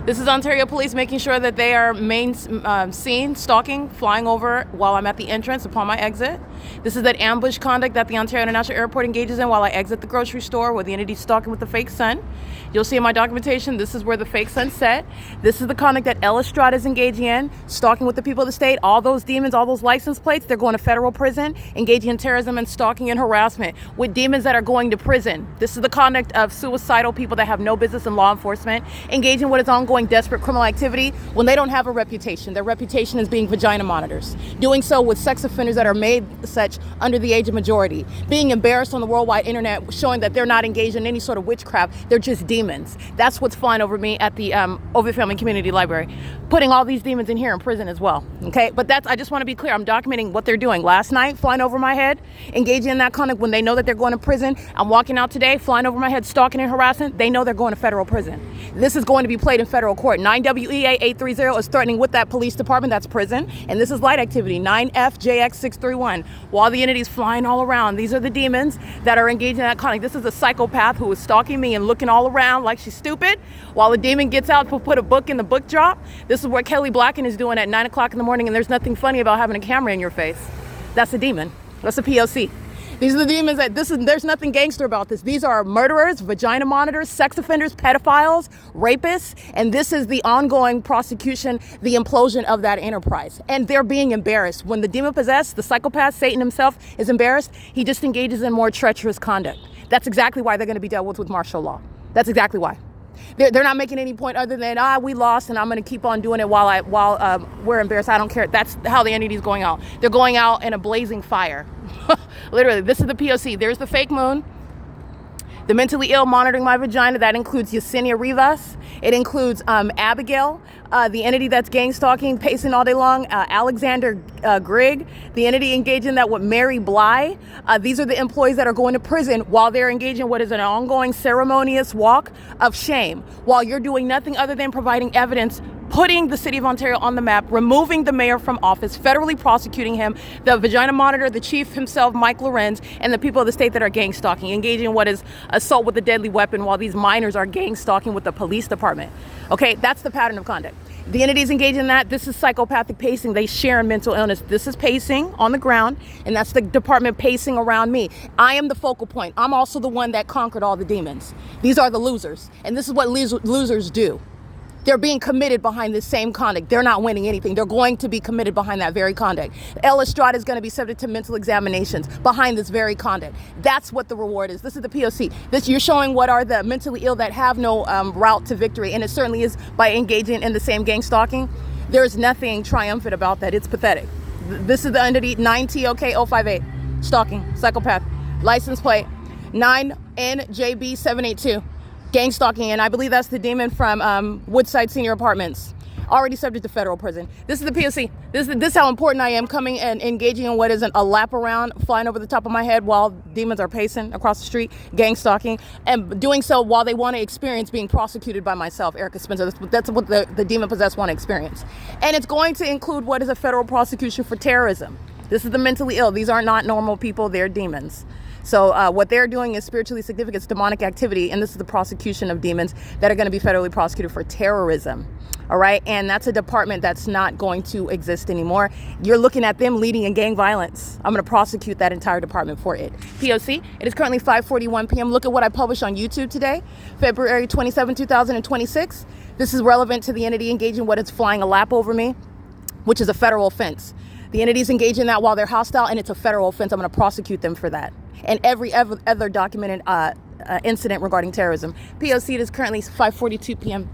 This is Ontario Police making sure that they are seen stalking, flying over while I'm at the entrance upon my exit. This is that ambush conduct that the Ontario International Airport engages in while I exit the grocery store where the entity is stalking with the fake sun. You'll see in my documentation, this is where the fake sun's set. This is the conduct that Estrada is engaging in, stalking with the people of the state. All those demons, all those license plates, they're going to federal prison, engaging in terrorism and stalking and harassment with demons that are going to prison. This is the conduct of suicidal people that have no business in law enforcement, engaging with its ongoing desperate criminal activity when they don't have a reputation. Their reputation is being vagina monitors. Doing so with sex offenders that are made such under the age of majority. Being embarrassed on the worldwide internet, showing that they're not engaged in any sort of witchcraft. They're just demons. That's what's flying over me at the OVITT Family Community Library. Putting all these demons in here in prison as well. Okay, but I just want to be clear. I'm documenting what they're doing. Last night, flying over my head, engaging in that conduct when they know that they're going to prison. I'm walking out today, flying over my head, stalking and harassing. They know they're going to federal prison. This is going to be played in federal court. 9WEA 830 is threatening with that police department. That's prison. And this is light activity. 9FJX 631. While the entity's flying all around, these are the demons that are engaging in that conduct. This is a psychopath who is stalking me and looking all around like she's stupid while the demon gets out to put a book in the book drop. This is what Kelly Blacken is doing at 9 o'clock in the morning, and there's nothing funny about having a camera in your face. That's a demon. That's a P.O.C. These are the demons there's nothing gangster about this. These are murderers, vagina monitors, sex offenders, pedophiles, rapists, and this is the ongoing prosecution, the implosion of that enterprise. And they're being embarrassed. When the demon possessed, the psychopath, Satan himself, is embarrassed, he just engages in more treacherous conduct. That's exactly why they're going to be dealt with martial law. That's exactly why. They're not making any point other than, we lost and I'm going to keep on doing it while we're embarrassed. I don't care. That's how the entity is going out. They're going out in a blazing fire. Literally, this is the P.O.C. There's the fake moon. The mentally ill monitoring my vagina. That includes Yesenia Rivas. It includes Abigail, the entity that's gang stalking, pacing all day long. Alexander Grigg, the entity engaging that with Mary Bly. These are the employees that are going to prison while they're engaging in what is an ongoing ceremonious walk of shame. While you're doing nothing other than providing evidence, putting the city of Ontario on the map, removing the mayor from office, federally prosecuting him, the vagina monitor, the chief himself, Mike LORENZ, and the people of the state that are gang stalking, engaging in what is assault with a deadly weapon while these minors are gang stalking with the police department. Okay, that's the pattern of conduct. The entities engaged in that, this is psychopathic pacing. They share in mental illness. This is pacing on the ground, and that's the department pacing around me. I am the focal point. I'm also the one that conquered all the demons. These are the losers, and this is what losers do. They're being committed behind this same conduct. They're not winning anything. They're going to be committed behind that very conduct. Estrada is going to be subject to mental examinations behind this very conduct. That's what the reward is. This is the P.O.C. You're showing what are the mentally ill that have no route to victory, and it certainly is by engaging in the same gang stalking. There's nothing triumphant about that. It's pathetic. This is the entity 9TOK 058, stalking, psychopath, license plate 9NJB 782. Gang stalking, and I believe that's the demon from Woodside Senior Apartments, already subject to federal prison. This is the P.O.C. This is how important I am, coming and engaging in what isn't a lap around, flying over the top of my head while demons are pacing across the street, gang stalking, and doing so while they want to experience being prosecuted by myself, Erica Spencer. That's what the demon possessed want to experience. And it's going to include what is a federal prosecution for terrorism. This is the mentally ill. These are not normal people, they're demons. So what they're doing is spiritually significant. It's demonic activity, and this is the prosecution of demons that are going to be federally prosecuted for terrorism. All right, and that's a department that's not going to exist anymore. You're looking at them leading in gang violence. I'm going to prosecute that entire department for it. P.O.C. It is currently 5:41 p.m. Look at what I published on YouTube today, February 27, 2026. This is relevant to the entity engaging what is flying a lap over me, which is a federal offense. The entities engage in that while they're hostile, and it's a federal offense. I'm going to prosecute them for that. And every other documented incident regarding terrorism. P.O.C. It is currently 5:42 p.m.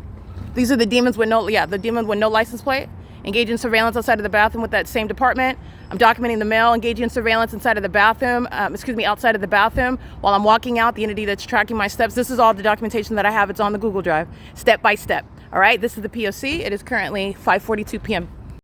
These are the demons with no license plate, engaging in surveillance outside of the bathroom with that same department. I'm documenting the male engaging in surveillance inside of the bathroom, outside of the bathroom while I'm walking out, the entity that's tracking my steps. This is all the documentation that I have. It's on the Google Drive, step by step. All right, this is the P.O.C. It is currently 5:42 p.m.